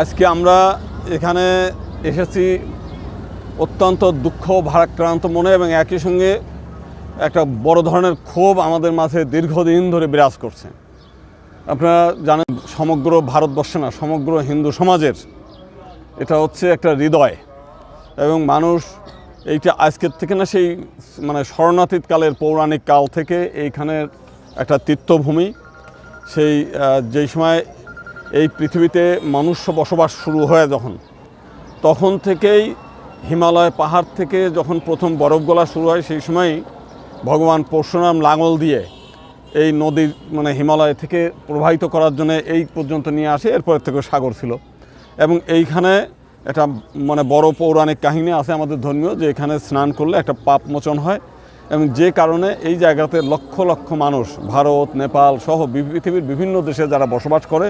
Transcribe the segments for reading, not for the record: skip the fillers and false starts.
আজকে আমরা এখানে এসেছি অত্যন্ত দুঃখ ভারাক্রান্ত মনে এবং একই সঙ্গে একটা বড় ধরনের ক্ষোভ আমাদের মাঝে দীর্ঘদিন ধরে বিরাজ করছে। আপনারা জানেন সমগ্র ভারতবর্ষে না, সমগ্র হিন্দু সমাজের এটা হচ্ছে একটা হৃদয় এবং মানুষ এইটা আজকের থেকে না, সেই শরণাতীত কালের পৌরাণিক কাল থেকে এইখানের একটা তীর্থভূমি। সেই যেই সময় এই পৃথিবীতে মনুষ্য বসবাস শুরু হয় তখন থেকেই হিমালয় পাহাড় থেকে যখন প্রথম বরফ গলা শুরু হয় সেই সময় ভগবান পরশুরাম লাঙল দিয়ে এই নদীর হিমালয় থেকে প্রবাহিত করার জন্য এই পর্যন্ত নিয়ে আসে। এরপর থেকে সাগর ছিল এবং এইখানে একটা বড় পৌরাণিক কাহিনী আছে আমাদের ধর্মীয়, যে এখানে স্নান করলে একটা পাপ মোচন হয় এবং যে কারণে এই জায়গাতে লক্ষ লক্ষ মানুষ ভারত, নেপাল সহ পৃথিবীর বিভিন্ন দেশে যারা বসবাস করে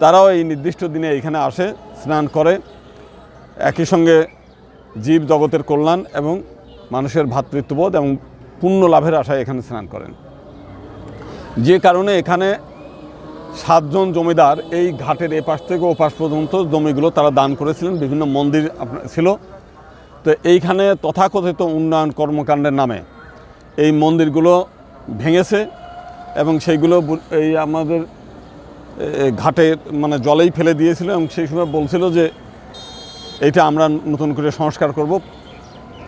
তারাও এই নির্দিষ্ট দিনে এখানে আসে, স্নান করে, একই সঙ্গে জীব জগতের কল্যাণ এবং মানুষের ভ্রাতৃত্ববোধ এবং পুণ্য লাভের আশায় এখানে স্নান করেন। যে কারণে এখানে 7 জন জমিদার এই ঘাটের এপাশ থেকে ওপাশ পর্যন্ত জমিগুলো তারা দান করেছিলেন, বিভিন্ন মন্দির ছিল। তো এইখানে তথাকথিত উন্নয়ন কর্মকাণ্ডের নামে এই মন্দিরগুলো ভেঙেছে এবং সেইগুলো এই আমাদের ঘাটে জলেই ফেলে দিয়েছিল এবং সেই সময় বলছিল যে এইটা আমরা নতুন করে সংস্কার করব,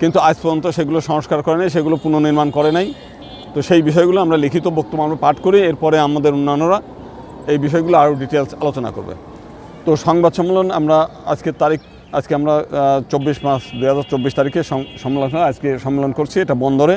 কিন্তু আজ পর্যন্ত সেগুলো সংস্কার করে নাই, সেগুলো পুনর্নির্মাণ করে নাই। তো সেই বিষয়গুলো আমরা লিখিত বক্তব্য আমরা পাঠ করি, এরপরে আমাদের উন্নয়নরা এই বিষয়গুলো আরও ডিটেলস আলোচনা করবে। তো সংবাদ সম্মেলন আমরা আজকে আমরা 24 মার্চ 2024 তারিখে সম্মেলন আজকে সম্মেলন করছি, এটা বন্দরে।